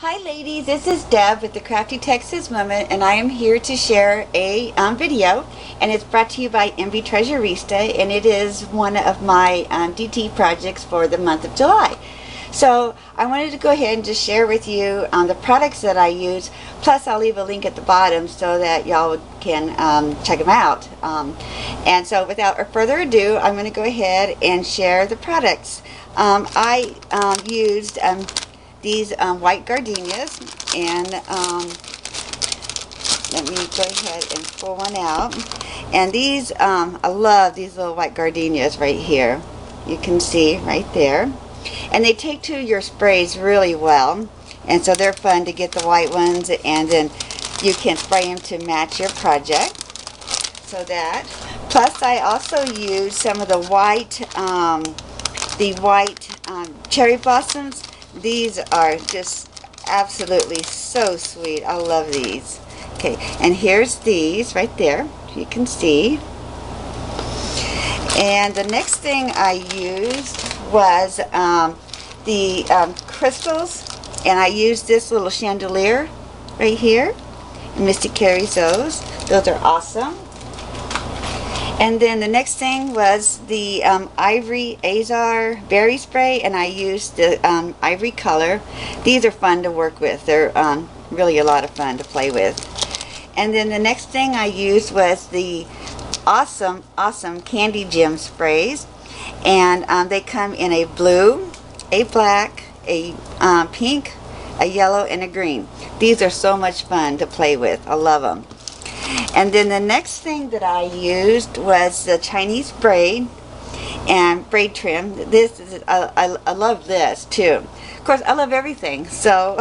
Hi ladies, this is Deb with the Crafty Texas Woman, and I am here to share a video, and it's brought to you by MB Treasurista, and it is one of my DT projects for the month of July. So I wanted to go ahead and just share with you the products that I use, plus I'll leave a link at the bottom so that y'all can check them out. And so without further ado, I'm going to go ahead and share the products. I used these white gardenias, and let me go ahead and pull one out. And these, I love these little white gardenias right here. You can see right there. And they take to your sprays really well. And so they're fun to get the white ones, and then you can spray them to match your project. So that. Plus I also use some of the white cherry blossoms. These are just absolutely so sweet. I love these. Okay, and here's these right there. You can see. And the next thing I used was the crystals, and I used this little chandelier right here. Misty carries those. Those are awesome. And then the next thing was the Ivory Azar Berry Spray, and I used the ivory color. These are fun to work with. They're really a lot of fun to play with. And then the next thing I used was the awesome Candy Gem Sprays. And they come in a blue, a black, a pink, a yellow, and a green. These are so much fun to play with. I love them. And then the next thing that I used was the Chinese braid and braid trim. This is I love this too. Of course, I love everything, so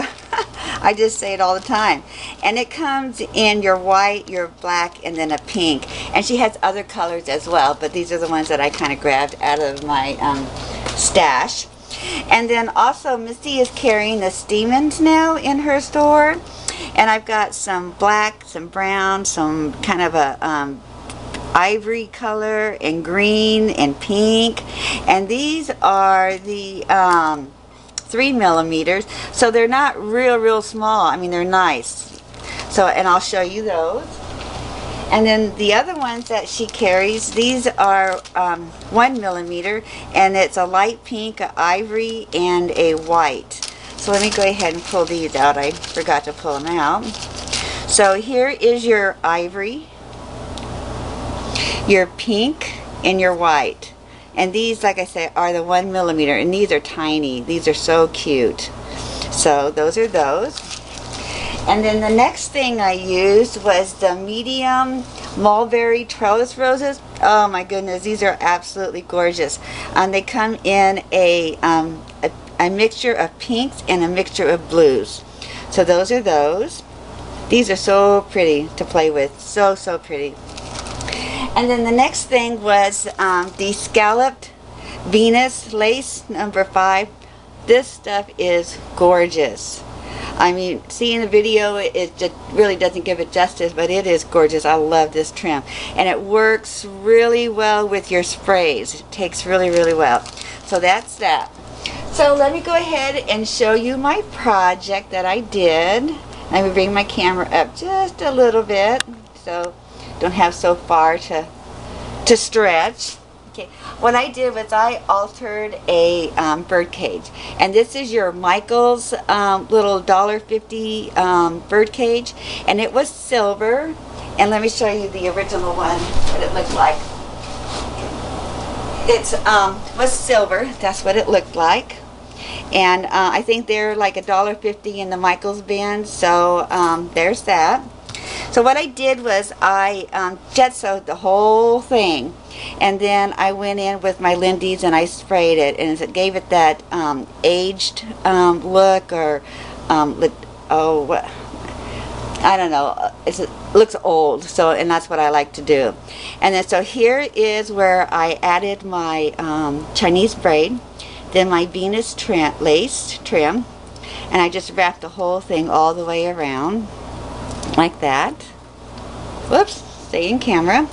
I just say it all the time. And it comes in your white, your black, and then a pink. And she has other colors as well, but these are the ones that I kind of grabbed out of my stash. And then also Misty is carrying the Steamens now in her store. And I've got some black, some brown, some kind of a ivory color, and green, and pink. And these are the 3mm, so they're not real small. I mean, they're nice. So, and I'll show you those. And then the other ones that she carries, these are 1mm, and it's a light pink, a ivory, and a white. So let me go ahead and pull these out. I forgot to pull them out. So here is your ivory, your pink, and your white. And these, like I said, are the 1mm, and these are tiny. These are so cute. So those are those. And then the next thing I used was the medium mulberry trellis roses. Oh my goodness, these are absolutely gorgeous. They come in a mixture of pinks and a mixture of blues. So those are those. These are so pretty to play with. So pretty. And then the next thing was the scalloped Venus lace number 5. This stuff is gorgeous. I mean, seeing the video, it just really doesn't give it justice, but it is gorgeous. I love this trim. And it works really well with your sprays. It takes really well. So that's that. So let me go ahead and show you my project that I did. Let me bring my camera up just a little bit, so don't have so far to stretch. Okay, what I did was I altered a bird cage, and this is your Michael's little $1.50 bird cage, and it was silver. And let me show you the original one, what it looked like. It was silver. That's what it looked like. And I think they're like $1.50 in the Michael's bin, so there's that. So what I did was I jet sewed the whole thing, and then I went in with my Lindy's and I sprayed it, and it gave it that aged look, or I don't know, it looks old, so, and that's what I like to do. And then so here is where I added my Chinese braid, then my Venus lace trim, and I just wrapped the whole thing all the way around like that. Whoops, stay in camera.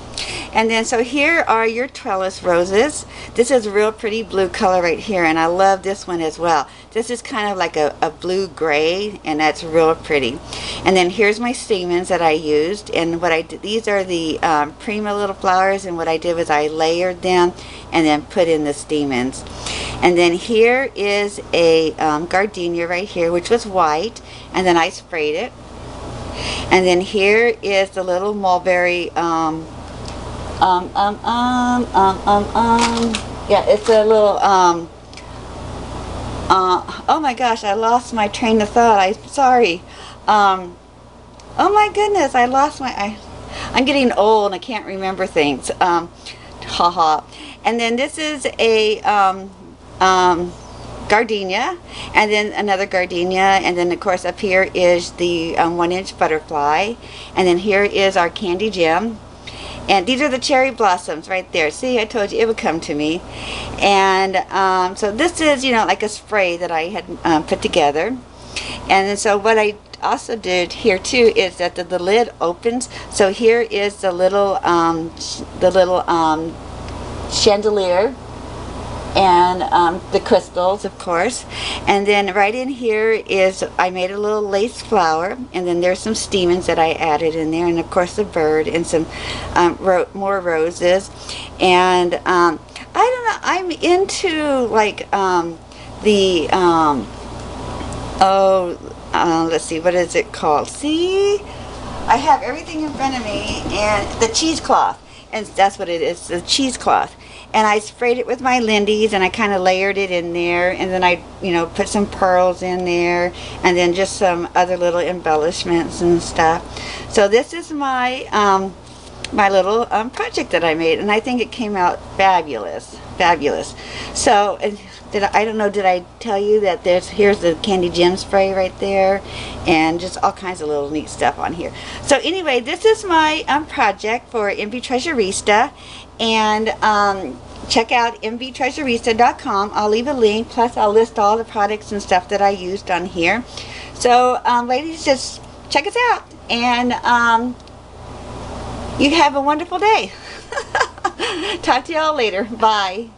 And then so here are your trellis roses. This is a real pretty blue color right here, and I love this one as well. This is kind of like a blue gray, and that's real pretty. And then here's my stamens that I used, and what I did, these are the prima little flowers, and what I did was I layered them and then put in the stamens. And then here is a gardenia right here, which was white, and then I sprayed it. And then here is the little mulberry, yeah, it's a little, oh my gosh, I lost my train of thought. I'm sorry. Oh my goodness, I lost my, I'm getting old and I can't remember things. Haha. And then this is a, gardenia, and then another gardenia, and then of course up here is the 1-inch butterfly, and then here is our candy gem, and these are the cherry blossoms right there. See, I told you it would come to me. And so this is, you know, like a spray that I had put together. And then so what I also did here too is that the lid opens, so here is the little chandelier, and the crystals, of course. And then right in here is, I made a little lace flower, and then there's some stamens that I added in there, and of course the bird, and some more roses. And I don't know, I'm into like let's see, what is it called? See, I have everything in front of me, and the cheesecloth, and that's what it is, the cheesecloth. And I sprayed it with my Lindy's, and I kind of layered it in there, and then I, you know, put some pearls in there, and then just some other little embellishments and stuff. So this is my my little project that I made, and I think it came out fabulous, fabulous. So I don't know, did I tell you that here's the candy gem spray right there, and just all kinds of little neat stuff on here. So anyway, this is my project for MB Treasurista, and check out mbtreasurista.com. I'll leave a link, plus I'll list all the products and stuff that I used on here. So ladies, just check us out, and you have a wonderful day. Talk to y'all later. Bye.